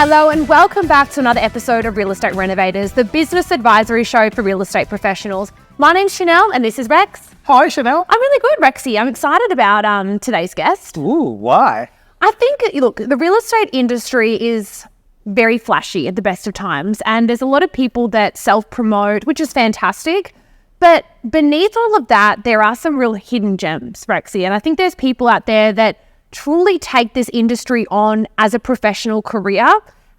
Hello and welcome back to another episode of Real Estate Renovators, the business advisory show for real estate professionals. My name's Chanell and this is Rex. Hi, Chanell. I'm really good, Rexy. I'm excited about today's guest. Ooh, why? I think, look, the real estate industry is very flashy at the best of times, and there's a lot of people that self-promote, which is fantastic. But beneath all of that, there are some real hidden gems, Rexy. And I think there's people out there that truly take this industry on as a professional career,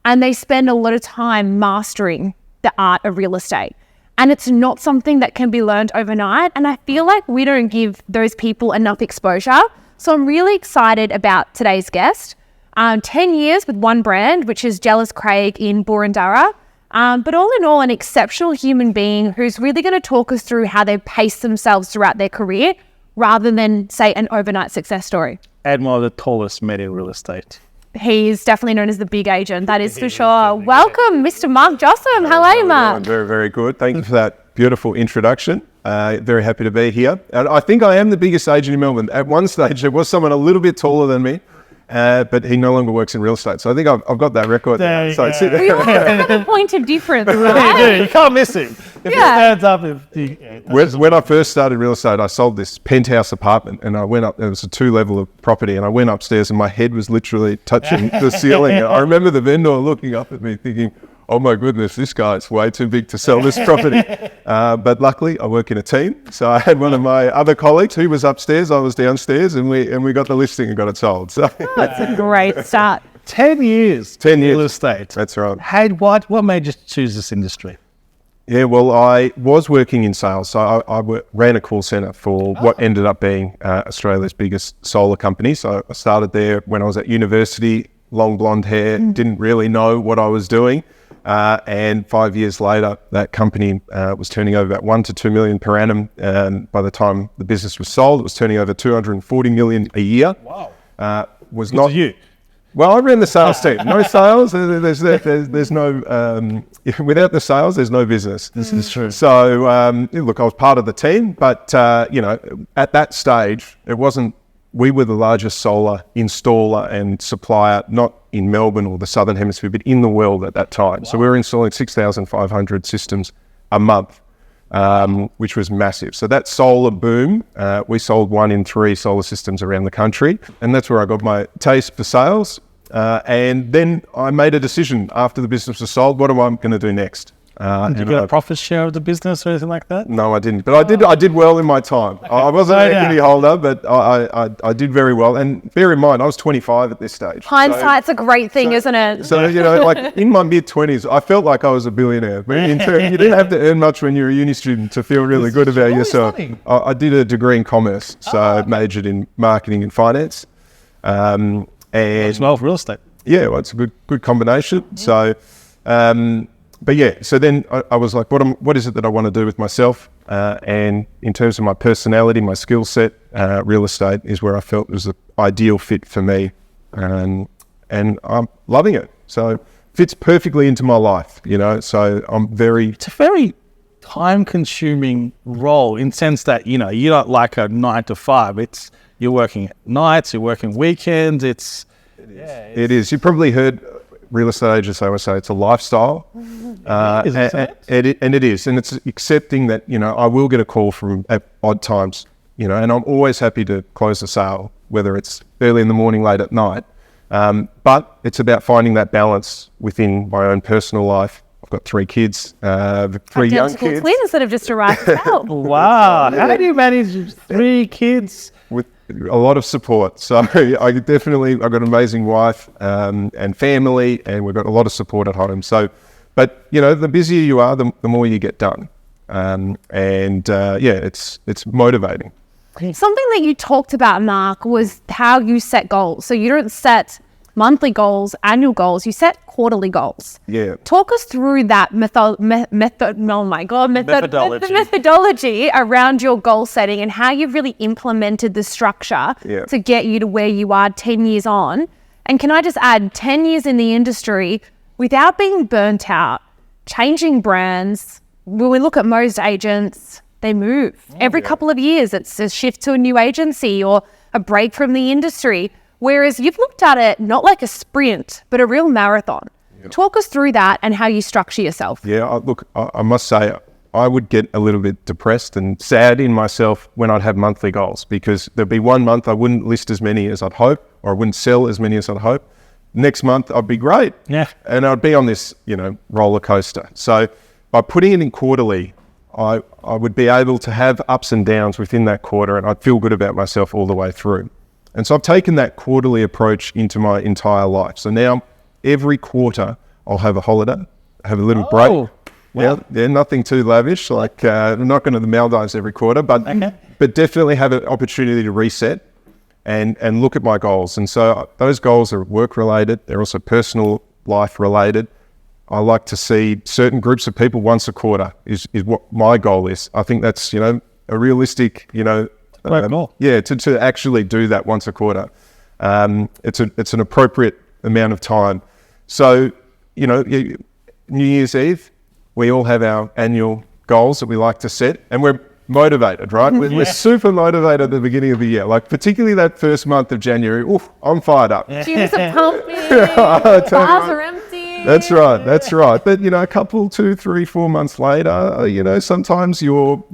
and they spend a lot of time mastering the art of real estate. And it's not something that can be learned overnight. And I feel like we don't give those people enough exposure. So I'm really excited about today's guest. 10 years with one brand, which is Jellis Craig in Boroondara. But all in all, an exceptional human being who's really going to talk us through how they've paced themselves throughout their career rather than, say, an overnight success story. And one of the tallest men in real estate. He's definitely known as the big agent, that is for sure. Welcome, Mr. Mark Josem. How are you, Mark? I'm very, very good. Thank you for that beautiful introduction. Very happy to be here. And I think I am the biggest agent in Melbourne. At one stage, there was someone a little bit taller than me, but he no longer works in real estate. So I think I've got that record. There you go. We always have a point of difference, right? You can't miss him. If he stands up. When I first started real estate, I sold this penthouse apartment and I went up, there was a 2-level of property, and I went upstairs and my head was literally touching the ceiling. And I remember the vendor looking up at me thinking, oh my goodness, this guy's way too big to sell this property. But luckily I work in a team. So I had one of my other colleagues who was upstairs, I was downstairs, and we got the listing and got it sold. So That's a great start. 10 years. 10 years. Real estate. That's right. What made you choose this industry? Yeah, well, I was working in sales. So I ran a call centre for what ended up being Australia's biggest solar company. So I started there when I was at university, long blonde hair, didn't really know what I was doing. And 5 years later, that company was turning over about 1 to 2 million per annum. And by the time the business was sold, it was turning over 240 million a year. Wow. Was Good not to you. Well, I ran the sales team. No sales. There's no without the sales, there's no business. This is true. So look, I was part of the team, but at that stage, it wasn't. We were the largest solar installer and supplier, not in Melbourne or the Southern Hemisphere, but in the world at that time. Wow. So we were installing 6,500 systems a month, which was massive. So that solar boom, we sold 1 in 3 solar systems around the country. And that's where I got my taste for sales. And then I made a decision after the business was sold, what am I going to do next? Did you get a profit share of the business or anything like that? No, I didn't. But I did well in my time. Okay. I wasn't an equity holder, but I did very well. And bear in mind, I was 25 at this stage. Hindsight's a great thing, isn't it? So, like in my mid-20s, I felt like I was a billionaire. You didn't have to earn much when you're a uni student to feel really good about yourself. I did a degree in commerce, so I majored in marketing and finance. And as well, real estate. Yeah, well, it's a good combination. So... but yeah, so then I was like, what is it that I want to do with myself? And in terms of my personality, my skill set, real estate is where I felt it was the ideal fit for me. And I'm loving it. So fits perfectly into my life, so It's a very time-consuming role in the sense that, you're not like a 9 to 5. You're working at nights, you're working weekends. It is. You probably heard real estate agents, I would say it's a lifestyle. And it is. And it's accepting that, I will get a call from at odd times, and I'm always happy to close the sale, whether it's early in the morning, late at night. But it's about finding that balance within my own personal life. I've got 3 kids, 3 young kids. Twins that have just arrived out. Wow. How do you manage 3 kids? With a lot of support. So I've got an amazing wife and family, and we've got a lot of support at home. So, but the busier you are, the more you get done. It's motivating. Something that you talked about, Mark, was how you set goals. So you don't set monthly goals, annual goals, you set quarterly goals. Yeah. Talk us through that methodology around your goal setting and how you've really implemented the structure to get you to where you are 10 years on. And can I just add 10 years in the industry without being burnt out, changing brands. When we look at most agents, they move. Every couple of years, it's a shift to a new agency or a break from the industry. Whereas you've looked at it not like a sprint, but a real marathon. Talk us through that and how you structure yourself. Yeah, I must say, I would get a little bit depressed and sad in myself when I'd have monthly goals, because there'd be 1 month I wouldn't list as many as I'd hope, or I wouldn't sell as many as I'd hope. Next month I'd be great. Yeah. And I'd be on this, roller coaster. So by putting it in quarterly, I would be able to have ups and downs within that quarter, and I'd feel good about myself all the way through. And so I've taken that quarterly approach into my entire life. So now every quarter I'll have a holiday, have a little break. Wow. Yeah, nothing too lavish. Like I'm not going to the Maldives every quarter, but definitely have an opportunity to reset and look at my goals. And so those goals are work related. They're also personal life related. I like to see certain groups of people once a quarter is what my goal is. I think that's a realistic to actually do that once a quarter. It's an appropriate amount of time. So New Year's Eve, we all have our annual goals that we like to set, and we're motivated, right? We're super motivated at the beginning of the year. Like particularly that first month of January, I'm fired up. Gyms are pumping, bars are empty. That's right. But a couple, 2, 3, 4 months later, sometimes your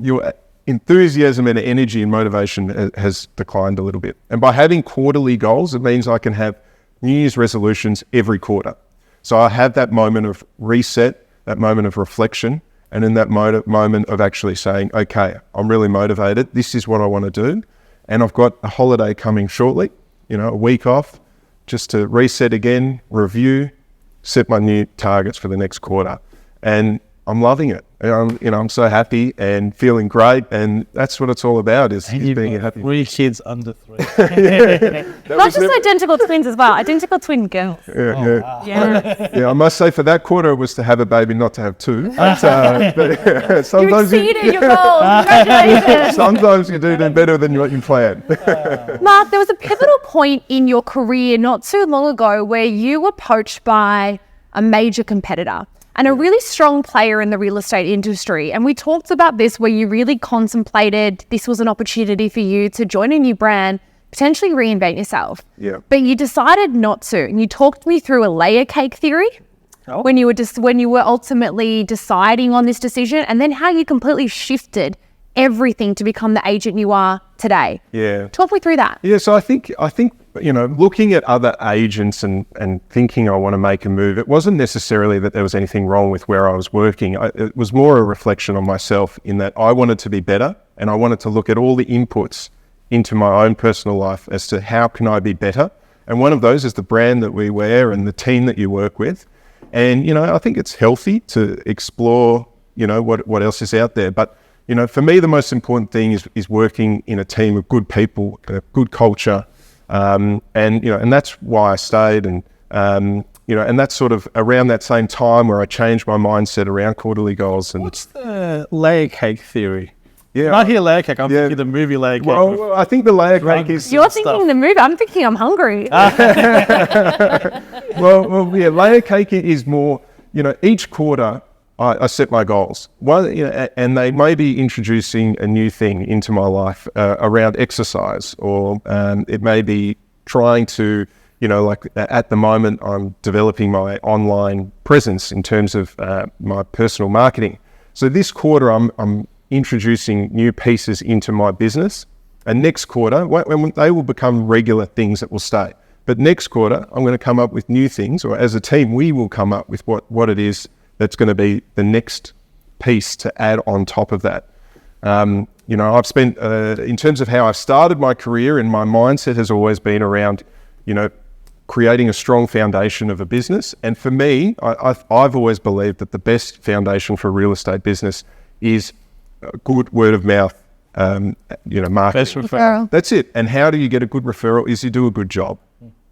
enthusiasm and energy and motivation has declined a little bit. And by having quarterly goals, it means I can have New Year's resolutions every quarter. So I have that moment of reset, that moment of reflection, and in that moment of actually saying, okay, I'm really motivated. This is what I want to do. And I've got a holiday coming shortly, a week off, just to reset again, review, set my new targets for the next quarter. And I'm loving it. I'm so happy and feeling great, and that's what it's all about is being happy. 3 kids under 3. Not just identical twins as well, identical twin girls. Yeah, I must say for that quarter it was to have a baby, not to have 2. Sometimes you exceeded your goals. Congratulations. Sometimes you do better than what you planned. Mark, there was a pivotal point in your career not too long ago where you were poached by a major competitor and a really strong player in the real estate industry. And we talked about this where you really contemplated this was an opportunity for you to join a new brand, potentially reinvent yourself. Yeah. But you decided not to. And you talked me through a layer cake theory when you were ultimately deciding on this decision, and then how you completely shifted everything to become the agent you are today. Yeah. Talk me through that. Yeah, so I think looking at other agents and thinking I want to make a move, it wasn't necessarily that there was anything wrong with where I was working. It was more a reflection on myself in that I wanted to be better, and I wanted to look at all the inputs into my own personal life as to how can I be better. And one of those is the brand that we wear and the team that you work with. And, I think it's healthy to explore, what else is out there. But, for me, the most important thing is working in a team of good people, a good culture. And that's why I stayed. And that's sort of around that same time where I changed my mindset around quarterly goals. And what's the layer cake theory? Yeah. When I hear layer cake, I'm thinking the movie layer cake. Well, I think the layer cake is... You're thinking the movie. I'm thinking I'm hungry. Layer cake is more, each quarter I set my goals. And they may be introducing a new thing into my life around exercise, or it may be trying to, at the moment I'm developing my online presence in terms of my personal marketing. So this quarter I'm introducing new pieces into my business, and next quarter when they will become regular things that will stay. But next quarter I'm going to come up with new things, or as a team we will come up with what it is that's going to be the next piece to add on top of that. I've spent, in terms of how I've started my career, and my mindset has always been around, creating a strong foundation of a business. And for me, I've always believed that the best foundation for a real estate business is a good word of mouth, marketing. Best referral. That's it. And how do you get a good referral? Is you do a good job,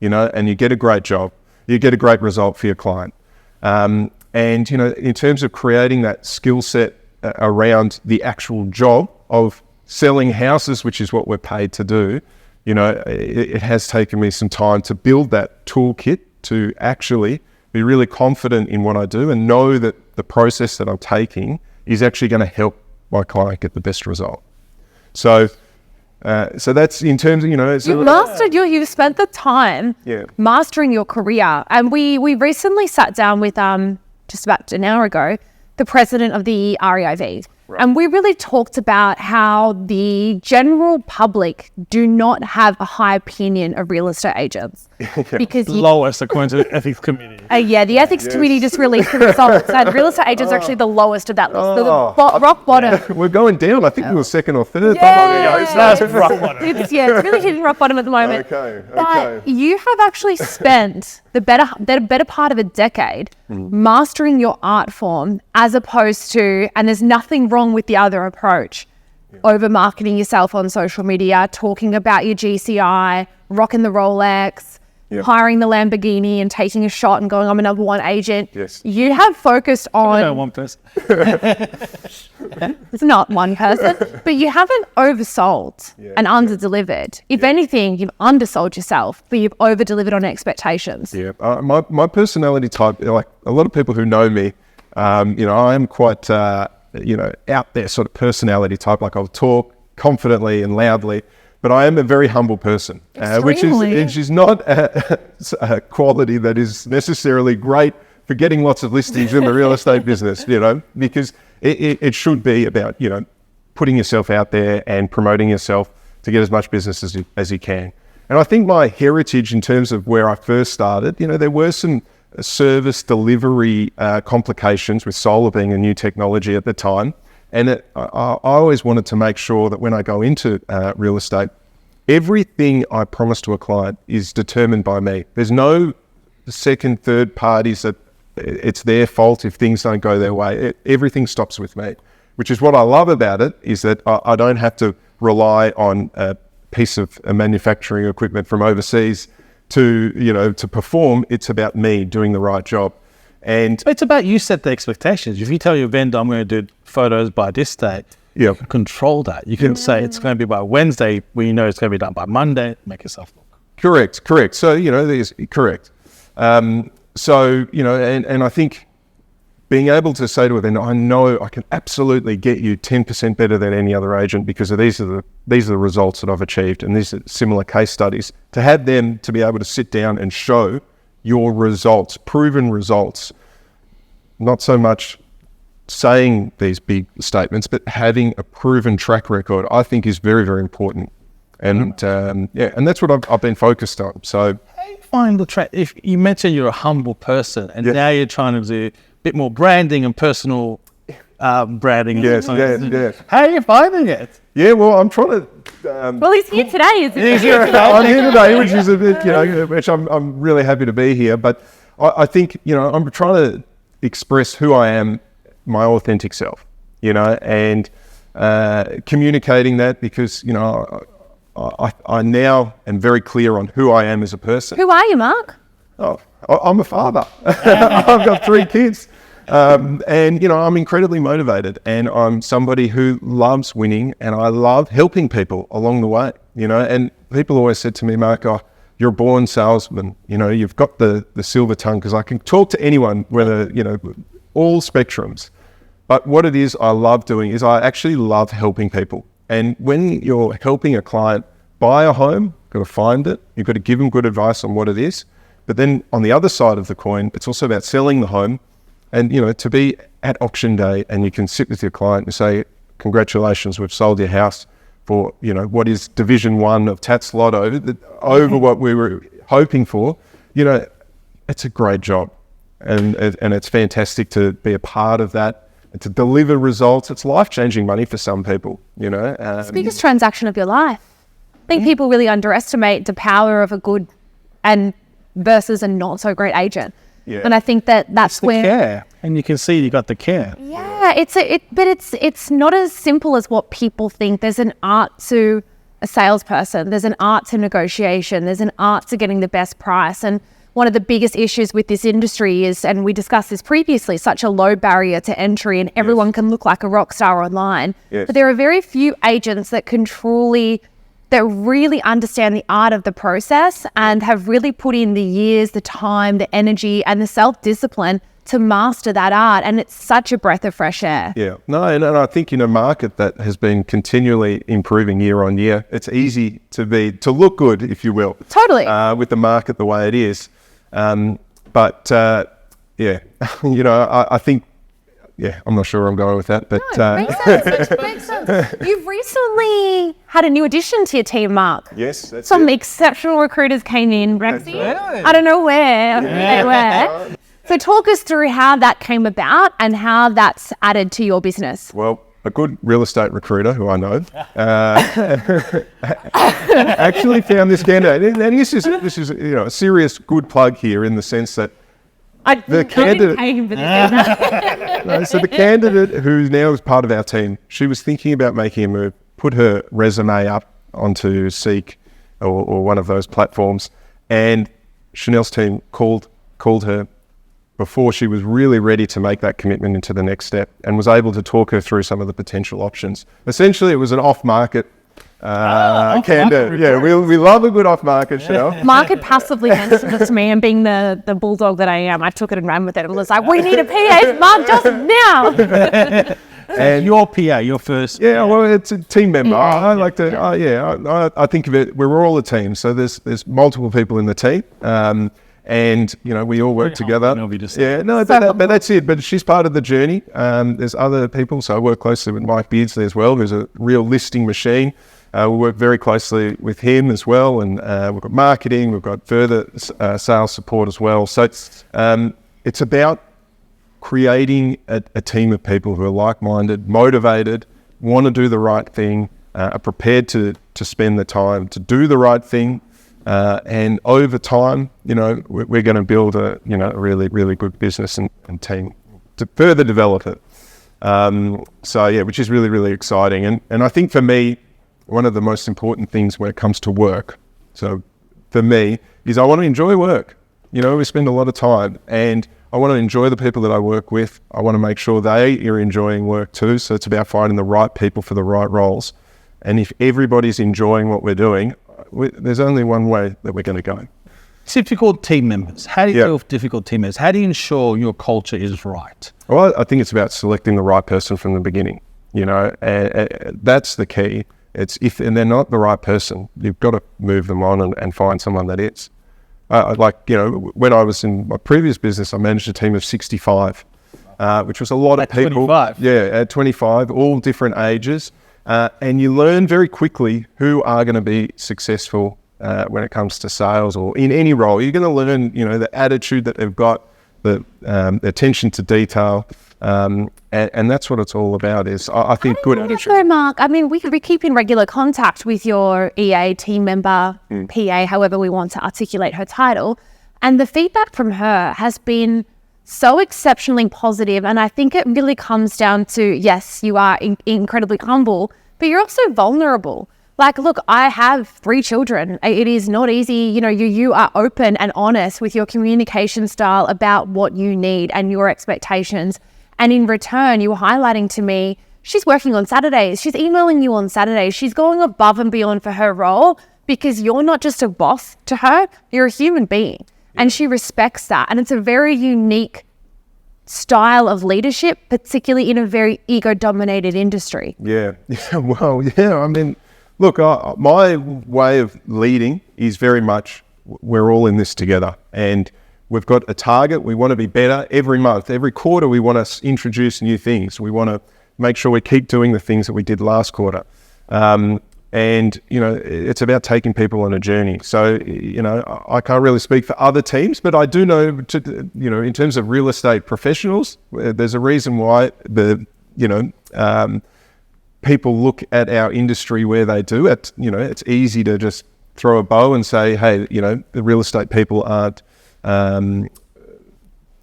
and you get a great job. You get a great result for your client. And, in terms of creating that skill set around the actual job of selling houses, which is what we're paid to do, it has taken me some time to build that toolkit to actually be really confident in what I do and know that the process that I'm taking is actually going to help my client get the best result. So So that's in terms of, You've spent the time mastering your career. And we recently sat down with, just about an hour ago, the president of the REIV. Right. And we really talked about how the general public do not have a high opinion of real estate agents. Because lowest according to the ethics committee. The ethics committee just released the results, and real estate agents are actually the lowest of that list. Rock bottom. We're going down. I think we were second or third. It's really hitting rock bottom at the moment. Okay. But you have actually spent the better part of a decade mastering your art form, as opposed to, and there's nothing wrong with the other approach, over marketing yourself on social media, talking about your GCI, rocking the Rolex, hiring the Lamborghini and taking a shot and going, I'm a number one agent. Yes. You have focused on... one person. It's not one person, but you haven't oversold and underdelivered. If anything, you've undersold yourself, but you've overdelivered on expectations. Yeah. My personality type, like a lot of people who know me, I am quite, out there sort of personality type. Like I'll talk confidently and loudly, but I am a very humble person, which is not a quality that is necessarily great for getting lots of listings in the real estate business, because it should be about, putting yourself out there and promoting yourself to get as much business as you can. And I think my heritage in terms of where I first started, there were some service delivery complications with solar being a new technology at the time. And I always wanted to make sure that when I go into real estate, everything I promise to a client is determined by me. There's no second, third parties that it's their fault if things don't go their way. Everything stops with me, which is what I love about it, is that I don't have to rely on a piece of manufacturing equipment from overseas to perform. It's about me doing the right job. And it's about you set the expectations. If you tell your vendor, I'm going to do photos by this date, you can control that. You can say it's going to be by Wednesday when you know it's going to be done by Monday. Make yourself look. Correct. So, there's correct. And I think being able to say to a vendor, I know I can absolutely get you 10% better than any other agent because of these are the results that I've achieved, and these are similar case studies. To have them to be able to sit down and show your results, proven results, not so much saying these big statements, but having a proven track record, I think is very, very important. And and that's what I've been focused on. So how do you find the track? If you mentioned you're a humble person, and now you're trying to do a bit more branding and personal branding. Yes. How are you finding it? Yeah, well, I'm trying to. Well, he's here today, isn't he? I'm here today, which is a bit, which I'm really happy to be here. But I think, I'm trying to express who I am, my authentic self, and communicating that because, I now am very clear on who I am as a person. Who are you, Mark? Oh, I'm a father. I've got 3 kids. And, I'm incredibly motivated, and I'm somebody who loves winning, and I love helping people along the way, and people always said to me, Mark, you're a born salesman, you've got the silver tongue, because I can talk to anyone, whether, all spectrums. But what it is I love doing is I actually love helping people. And when you're helping a client buy a home, you've got to find it, you've got to give them good advice on what it is. But then on the other side of the coin, it's also about selling the home. And, to be at auction day and you can sit with your client and say, congratulations, we've sold your house for, what is Division 1 of Tats Lotto, over what we were hoping for, it's a great job. And it's fantastic to be a part of that and to deliver results. It's life-changing money for some people, It's the biggest transaction of your life. I think people really underestimate the power of a good and versus a not so great agent. Yeah. And I think that's where care, and you can see you got the care. Yeah, but it's not as simple as what people think. There's an art to a salesperson. There's an art to negotiation. There's an art to getting the best price. And one of the biggest issues with this industry is, and we discussed this previously, such a low barrier to entry, and everyone can look like a rock star online. Yes. But there are very few agents that really understand the art of the process and have really put in the years, the time, the energy, and the self-discipline to master that art, and it's such a breath of fresh air. Yeah, no, and I think in a market that has been continually improving year on year, it's easy to look good, if you will. Totally. With the market the way it is. Yeah, I think, I'm not sure where I'm going with that, but makes sense. You've recently had a new addition to your team, Mark. Yes, that's Some it. exceptional recruiters came in, Rexy. I don't know where they were. So talk us through how that came about and how that's added to your business. Well, a good real estate recruiter who I know actually found this candidate, and this is a serious good plug here in the sense that the candidate who now is part of our team, she was thinking about making a move, put her resume up onto Seek or one of those platforms, and Chanel's team called her before she was really ready to make that commitment into the next step, and was able to talk her through some of the potential options. Essentially, it was an off-market candidate. Yeah, we love a good off-market, Chanel. Mark had passively mentioned this to me, and being the bulldog that I am, I took it and ran with it and was like, we need a PA for Mark Josem now. And your PA, your first. Yeah, well, it's a team member. I like to. I think of it. We're all a team, so there's multiple people in the team. And we all work together. But that's it. But she's part of the journey. There's other people, so I work closely with Mike Beardsley as well, who's a real listing machine. We work very closely with him as well, and we've got marketing, we've got further sales support as well. So it's about creating a team of people who are like-minded, motivated, want to do the right thing, are prepared to spend the time to do the right thing. And over time, we're going to build a really, really good business and team to further develop it. Which is really, really exciting. And I think for me, one of the most important things when it comes to work, so for me, is I want to enjoy work. We spend a lot of time, and I want to enjoy the people that I work with. I want to make sure they are enjoying work too. So it's about finding the right people for the right roles. And if everybody's enjoying what we're doing, there's only one way that we're going to go. Difficult team members. How do you deal with difficult team members? How do you ensure your culture is right? Well, I think it's about selecting the right person from the beginning. That's the key. It's if they're not the right person, you've got to move them on and find someone that is. When I was in my previous business, I managed a team of 65, which was a lot of people. 25. Yeah, at 25, all different ages. And you learn very quickly who are going to be successful when it comes to sales or in any role. You're going to learn, the attitude that they've got, the attention to detail, and that's what it's all about. Is I think good attitude. So, Mark, I mean, we keep in regular contact with your EA team member, PA, however we want to articulate her title, and the feedback from her has been so exceptionally positive, and I think it really comes down to, yes, you are incredibly humble, but you're also vulnerable. Like, look, I have 3 children. It is not easy. You are open and honest with your communication style about what you need and your expectations. And in return, you were highlighting to me, she's working on Saturdays. She's emailing you on Saturdays. She's going above and beyond for her role because you're not just a boss to her, you're a human being. And she respects that. And it's a very unique style of leadership, particularly in a very ego-dominated industry. Yeah. Well, yeah. I mean, look, my way of leading is very much we're all in this together. And we've got a target. We want to be better every month. Every quarter, we want to introduce new things. We want to make sure we keep doing the things that we did last quarter. And, it's about taking people on a journey. So, I can't really speak for other teams, but I do know, in terms of real estate professionals, there's a reason why people look at our industry where they do. It's easy to just throw a bow and say, hey, the real estate people aren't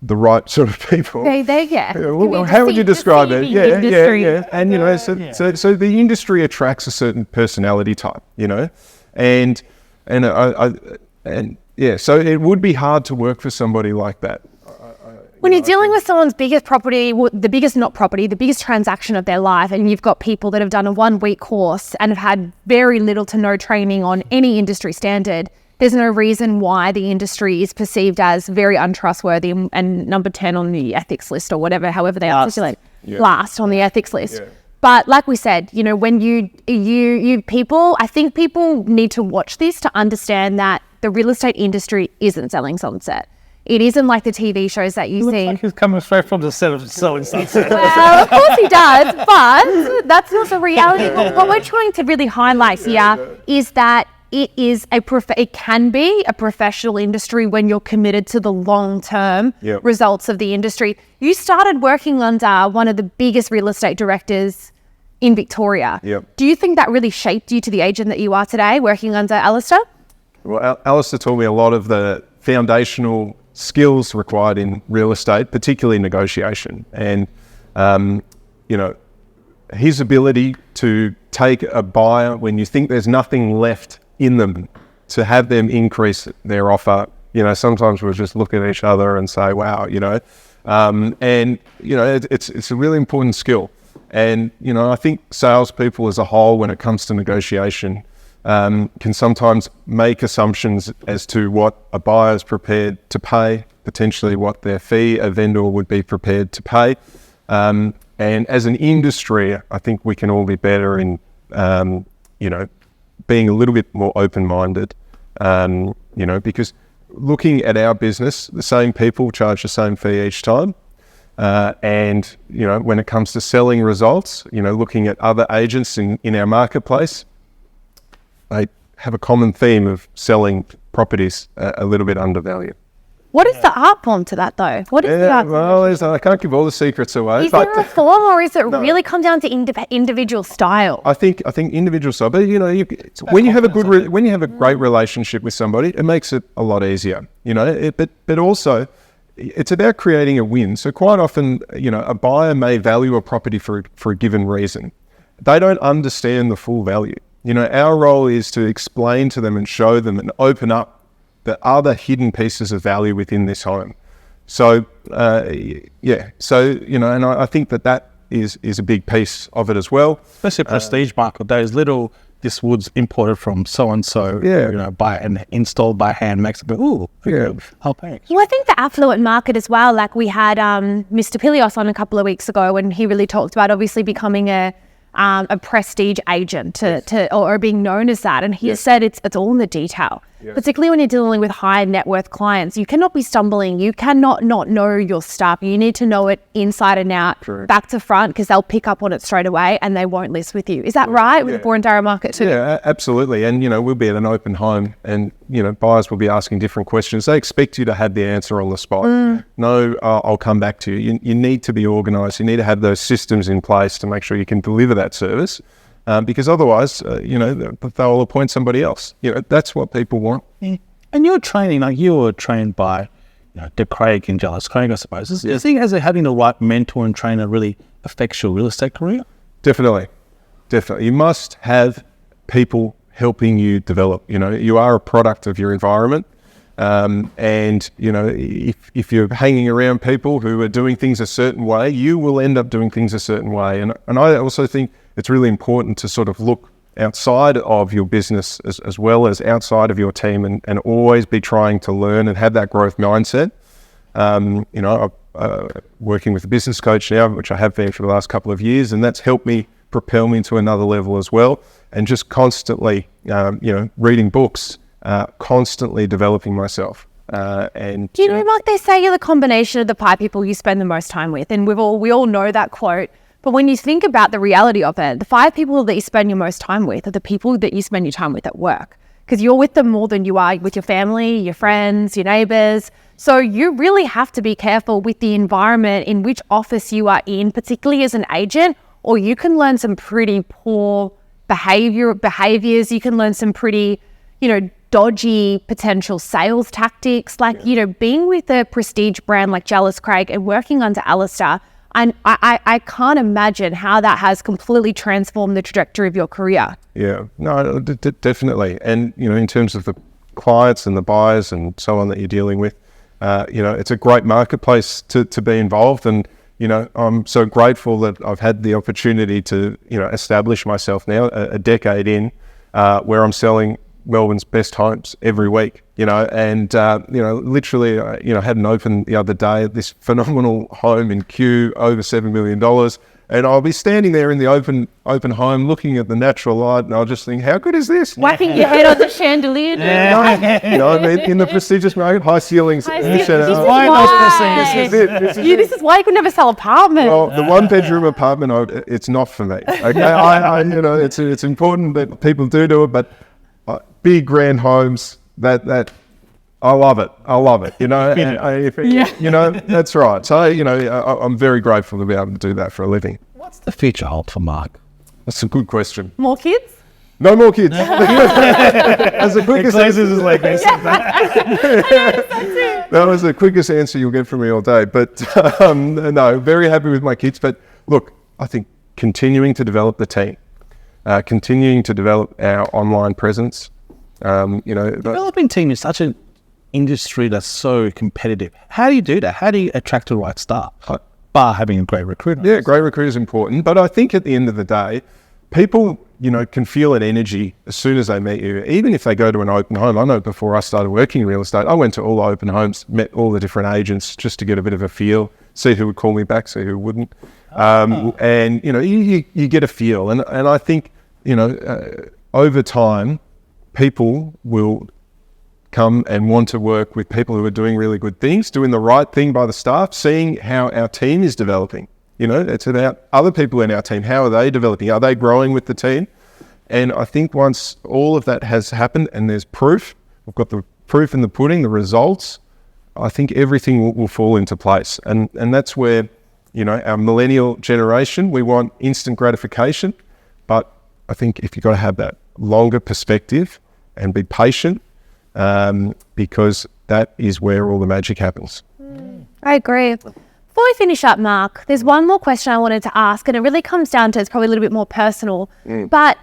the right sort of people. Well, how would you describe it? Yeah. And so the industry attracts a certain personality type, and so it would be hard to work for somebody like that. When you're dealing with someone's biggest property, the biggest transaction of their life, and you've got people that have done a 1-week course and have had very little to no training on any industry standard, there's no reason why the industry is perceived as very untrustworthy and number 10 on the ethics list or whatever, however they articulate, last on the ethics list. Yeah. But like we said, you know, when you people, I think people need to watch this to understand that the real estate industry isn't selling sunset. It isn't like the TV shows that you see. Like he's coming straight from the set of selling sunset. Well, of course he does, but that's not the reality. What we're trying to really highlight here is that it can be a professional industry when you're committed to the long-term results of the industry. You started working under one of the biggest real estate directors in Victoria. Yep. Do you think that really shaped you to the agent that you are today, working under Alistair? Well, Alistair taught me a lot of the foundational skills required in real estate, particularly negotiation. And, you know, his ability to take a buyer when you think there's nothing left in them, to have them increase their offer. You know, sometimes we'll just look at each other and say, wow, you know, and, you know, it's a really important skill. And, you know, I think salespeople as a whole, when it comes to negotiation, can sometimes make assumptions as to what a buyer is prepared to pay, potentially what their fee a vendor would be prepared to pay. And as an industry, I think we can all be better in, you know, being a little bit more open-minded, you know, because looking at our business, the same people charge the same fee each time. And, you know, when it comes to selling results, you know, looking at other agents in our marketplace, they have a common theme of selling properties a little bit undervalued. What is the art form to that, though? What is the art form? Well, I can't give all the secrets away. Is there a form, or is it really come down to individual style? I think individual style. But you know, when you have a great relationship with somebody, it makes it a lot easier. You know, but also, it's about creating a win. So quite often, you know, a buyer may value a property for a given reason. They don't understand the full value. You know, our role is to explain to them and show them and open up the other hidden pieces of value within this home. So, so, you know, and I think that is a big piece of it as well. Especially prestige market, those little, this wood's imported from so-and-so, you know, by and installed by hand, makes it go, ooh, I'll pay. Well, I think the affluent market as well, like we had Mr. Pilios on a couple of weeks ago, and he really talked about obviously becoming a prestige agent or being known as that. And he said it's all in the detail, particularly when you're dealing with high net worth clients. You cannot be stumbling. You cannot not know your stuff. You need to know it inside and out, back to front, because they'll pick up on it straight away and they won't list with you. Is that right with the Boroondara market too? Yeah, absolutely. And, you know, we'll be at an open home and, you know, buyers will be asking different questions. They expect you to have the answer on the spot. No, I'll come back to you. You need to be organised. You need to have those systems in place to make sure you can deliver that service. Because otherwise, you know, they'll appoint somebody else. You know, that's what people want. Yeah. And you're training, like you were trained by, you know, Craig and Jellis Craig, I suppose. Is having the right mentor and trainer really affects your real estate career? Definitely. You must have people helping you develop. You know, you are a product of your environment. And, you know, if you're hanging around people who are doing things a certain way, you will end up doing things a certain way. And I also think it's really important to sort of look outside of your business as well as outside of your team and always be trying to learn and have that growth mindset. You know, I'm working with a business coach now, which I have been for the last couple of years, and that's helped me propel me to another level as well. And just constantly, you know, reading books, constantly developing myself. And do you know, Mark, they say you're the combination of the 5 people you spend the most time with, and we all know that quote. But when you think about the reality of it, the 5 people that you spend your most time with are the people that you spend your time with at work, because you're with them more than you are with your family, your friends, your neighbours. So you really have to be careful with the environment in which office you are in, particularly as an agent, or you can learn some pretty poor behaviours. You can learn some pretty, you know, dodgy potential sales tactics. Like, you know, being with a prestige brand like Jellis Craig and working under Alistair, and I can't imagine how that has completely transformed the trajectory of your career. Yeah, no, definitely. And, you know, in terms of the clients and the buyers and so on that you're dealing with, you know, it's a great marketplace to be involved. And, you know, I'm so grateful that I've had the opportunity to, you know, establish myself now a decade in, where I'm selling Melbourne's best homes every week, and literally, had an open the other day at this phenomenal home in Kew, over $7 million. And I'll be standing there in the open home looking at the natural light, and I'll just think, how good is this? Whacking your head on the chandelier. In the prestigious market, high ceilings. This is why you could never sell apartment. Well, the one-bedroom apartment, it's not for me. Okay, it's important that people do it, but big grand homes, that I love it. That's right. So, I'm very grateful to be able to do that for a living. What's the future hold for Mark? That's a good question. More kids? No more kids. That's the quickest answer. That was the quickest answer you'll get from me all day. But no, very happy with my kids. But look, I think continuing to develop the team, continuing to develop our online presence. Developing team is such an industry that's so competitive. How do you do that? How do you attract the right staff? Bar having a great recruiter. Yeah, great recruiter is important. But I think at the end of the day, people, can feel an energy as soon as they meet you. Even if they go to an open home. I know before I started working in real estate, I went to all the open homes, met all the different agents just to get a bit of a feel, see who would call me back, see who wouldn't. And, you get a feel. And I think, over time, people will come and want to work with people who are doing really good things, doing the right thing by the staff, seeing how our team is developing. It's about other people in our team. How are they developing? Are they growing with the team? And I think once all of that has happened and there's proof, we've got the proof in the pudding, the results, I think everything will fall into place. And that's where, our millennial generation, we want instant gratification. But I think if you've got to have that longer perspective and be patient, because that is where all the magic happens. I agree. Before we finish up, Mark, there's one more question I wanted to ask, and it really comes down to, it's probably a little bit more personal, but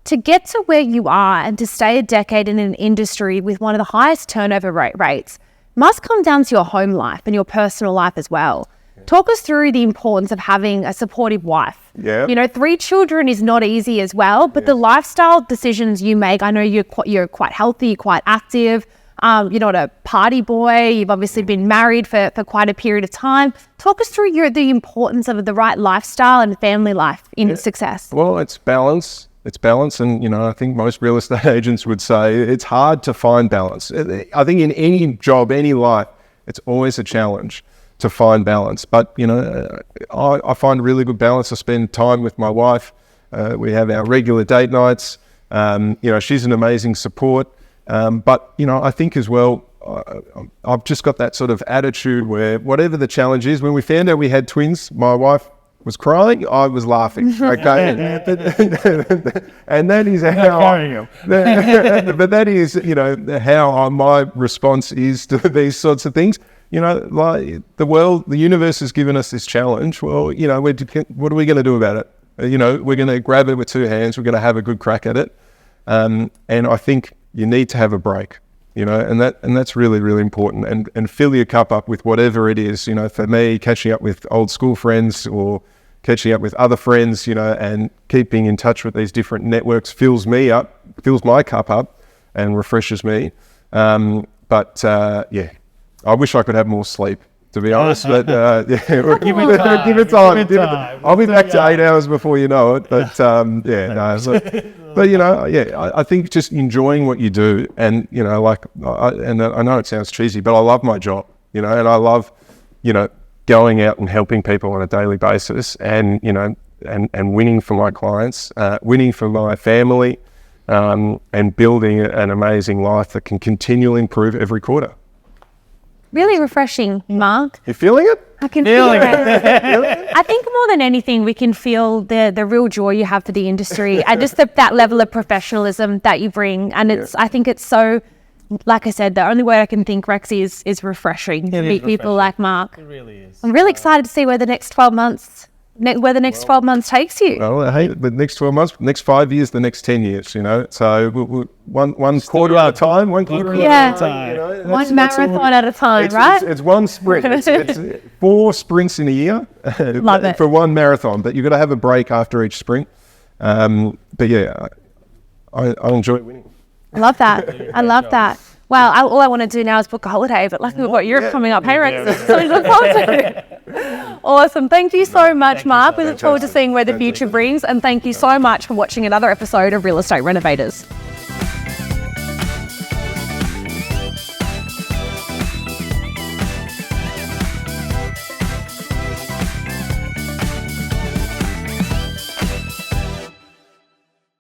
to get to where you are and to stay a decade in an industry with one of the highest turnover rates must come down to your home life and your personal life as well. Talk us through the importance of having a supportive wife. Yeah. 3 children is not easy as well, but the lifestyle decisions you make, I know you're quite healthy, quite active. You're not a party boy. You've obviously been married for quite a period of time. Talk us through the importance of the right lifestyle and family life in success. Well, it's balance. And, I think most real estate agents would say it's hard to find balance. I think in any job, any life, it's always a challenge to find balance. But, I find really good balance. I spend time with my wife. We have our regular date nights. She's an amazing support. But, I think as well, I've just got that sort of attitude where whatever the challenge is, when we found out we had twins, my wife was crying, I was laughing. Okay. And that is how, but that is, how my response is to these sorts of things. Like the universe has given us this challenge. Well, what are we going to do about it? We're going to grab it with 2 hands. We're going to have a good crack at it. And I think you need to have a break, and that's really, really important, and fill your cup up with whatever it is. For me, catching up with old school friends or catching up with other friends, and keeping in touch with these different networks fills my cup up and refreshes me. I wish I could have more sleep, to be honest, but give it time. I'll be back to 8 hours before you know it, but I think just enjoying what you do, and and I know it sounds cheesy, but I love my job, and I love, going out and helping people on a daily basis, and and winning for my clients, winning for my family, and building an amazing life that can continually improve every quarter. Really refreshing, Mark. You feeling it? I can feel it. I think more than anything, we can feel the real joy you have for the industry and just that level of professionalism that you bring. And I think it's so, like I said, the only word I can think, Rex, is refreshing to meet people like Mark. It really is. I'm really excited to see where the next 12 months takes you. Well, hey, the next 12 months, next 5 years, the next 10 years, So we'll one quarter at a time, one quarter at a time. One marathon at a time, right? It's one sprint. It's 4 sprints in a year. Love it. For one marathon, but you've got to have a break after each sprint. I enjoy winning. I love that. I love that. Wow, all I want to do now is book a holiday, but luckily we've got Europe coming up. Hey, Rex, so we look forward to. Awesome. Thank you so much, Mark. We look forward to seeing where the future brings, and thank you so much for watching another episode of Real Estate Renovators.